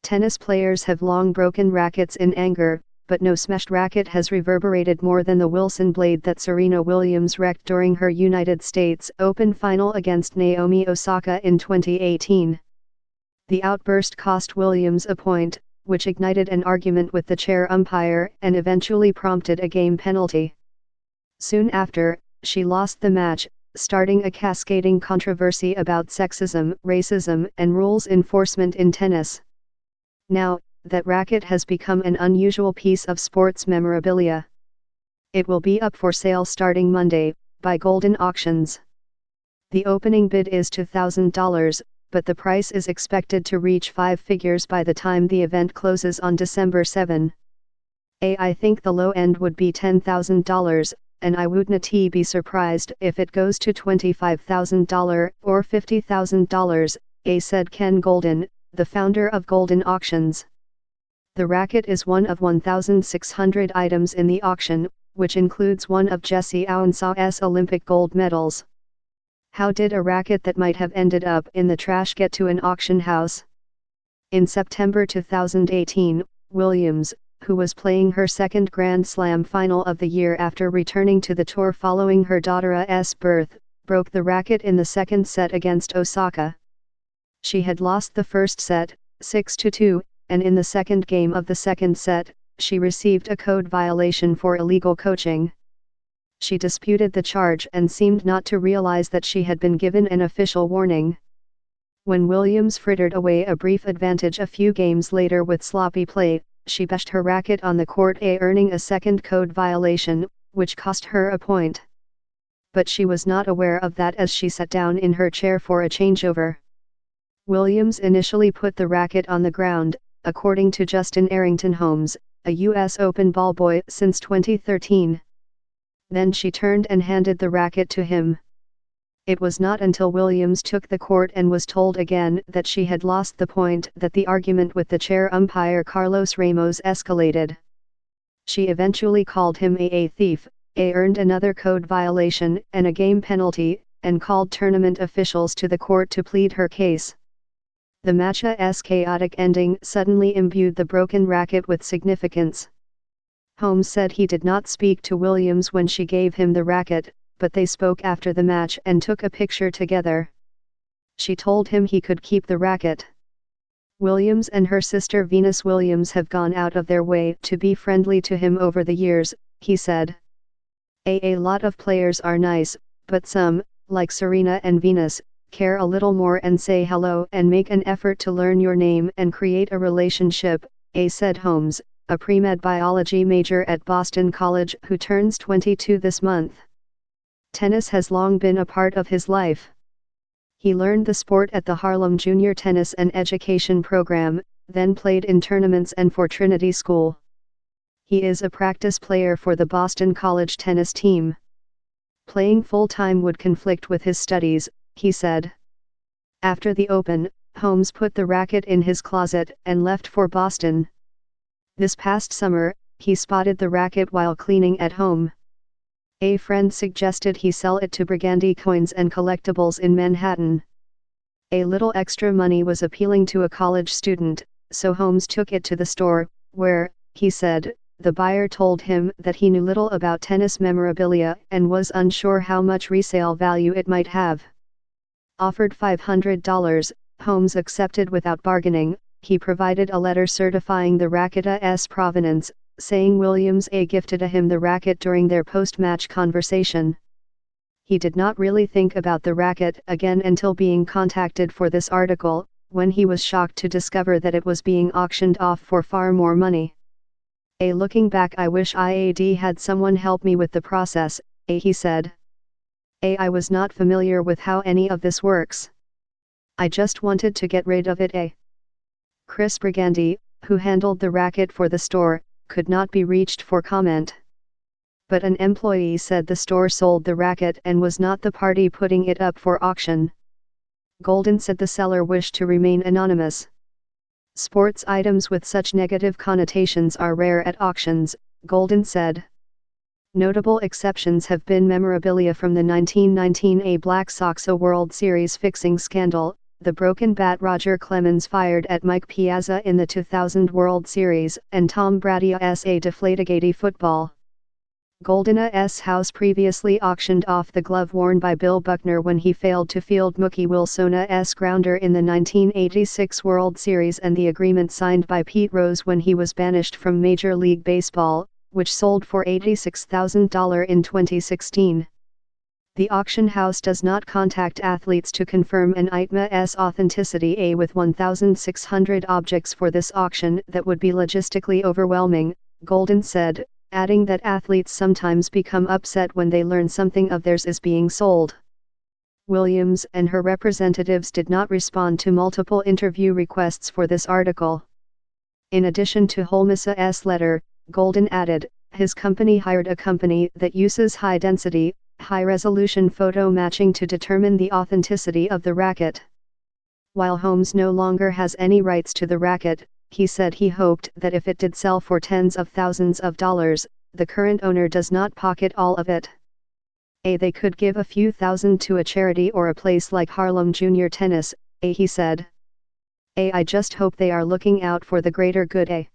Tennis players have long broken rackets in anger, but no smashed racket has reverberated more than the Wilson blade that Serena Williams wrecked during her United States Open final against Naomi Osaka in 2018. The outburst cost Williams a point, which ignited an argument with the chair umpire and eventually prompted a game penalty. Soon after, she lost the match, starting a cascading controversy about sexism, racism, and rules enforcement in tennis. Now, that racket has become an unusual piece of sports memorabilia. It will be up for sale starting Monday, by Golden Auctions. The opening bid is $2,000, but the price is expected to reach 5 figures by the time the event closes on December 7. I think the low end would be $10,000, and I wouldn't be surprised if it goes to $25,000 or $50,000, said Ken Golden, the founder of Golden Auctions. The racket is one of 1,600 items in the auction, which includes one of Jesse Owensaw's Olympic gold medals. How did a racket that might have ended up in the trash get to an auction house? In September 2018, Williams, who was playing her second Grand Slam final of the year after returning to the tour following her daughter's birth, broke the racket in the second set against Osaka. She had lost the first set, 6-2, and in the second game of the second set, she received a code violation for illegal coaching. She disputed the charge and seemed not to realize that she had been given an official warning. When Williams frittered away a brief advantage a few games later with sloppy play, she bashed her racket on the court, earning a second code violation, which cost her a point. But she was not aware of that as she sat down in her chair for a changeover. Williams initially put the racket on the ground, according to Justin Arrington Holmes, a U.S. Open ballboy since 2013. Then she turned and handed the racket to him. It was not until Williams took the court and was told again that she had lost the point that the argument with the chair umpire Carlos Ramos escalated. She eventually called him a thief, earned another code violation and a game penalty, and called tournament officials to the court to plead her case. The match's chaotic ending suddenly imbued the broken racket with significance. Holmes said he did not speak to Williams when she gave him the racket, but they spoke after the match and took a picture together. She told him he could keep the racket. Williams and her sister Venus Williams have gone out of their way to be friendly to him over the years, he said. A lot of players are nice, but some, like Serena and Venus, care a little more and say hello and make an effort to learn your name and create a relationship, said Holmes, a pre-med biology major at Boston College who turns 22 this month. Tennis has long been a part of his life. He learned the sport at the Harlem Junior Tennis and Education Program, then played in tournaments and for Trinity School. He is a practice player for the Boston College tennis team. Playing full-time would conflict with his studies, he said. After the Open, Holmes put the racket in his closet and left for Boston. This past summer, he spotted the racket while cleaning at home. A friend suggested he sell it to Burgundy Coins and Collectibles in Manhattan. A little extra money was appealing to a college student, so Holmes took it to the store, where, he said, the buyer told him that he knew little about tennis memorabilia and was unsure how much resale value it might have. Offered $500, Holmes accepted without bargaining. He provided a letter certifying the racket's provenance, saying Williams gifted him the racket during their post-match conversation. He did not really think about the racket again until being contacted for this article, when he was shocked to discover that it was being auctioned off for far more money. Looking back, I wish I'd had someone help me with the process, he said. I was not familiar with how any of this works. I just wanted to get rid of it. Chris Burgundy, who handled the racket for the store, could not be reached for comment. But an employee said the store sold the racket and was not the party putting it up for auction. Golden said the seller wished to remain anonymous. Sports items with such negative connotations are rare at auctions, Golden said. Notable exceptions have been memorabilia from the 1919 Black Sox World Series fixing scandal, the broken bat Roger Clemens fired at Mike Piazza in the 2000 World Series, and Tom Brady's a Deflategate football. Golden's house previously auctioned off the glove worn by Bill Buckner when he failed to field Mookie Wilson's grounder in the 1986 World Series, and the agreement signed by Pete Rose when he was banished from Major League Baseball, which sold for $86,000 in 2016. The auction house does not contact athletes to confirm an item's authenticity. With 1,600 objects for this auction, that would be logistically overwhelming, Golden said, adding that athletes sometimes become upset when they learn something of theirs is being sold. Williams and her representatives did not respond to multiple interview requests for this article. In addition to Holmes's letter, Golden added, his company hired a company that uses high-density, high-resolution photo matching to determine the authenticity of the racket. While Holmes no longer has any rights to the racket, he said he hoped that if it did sell for tens of thousands of dollars, the current owner does not pocket all of it. They could give a few thousand to a charity or a place like Harlem Junior Tennis, he said. I just hope they are looking out for the greater good.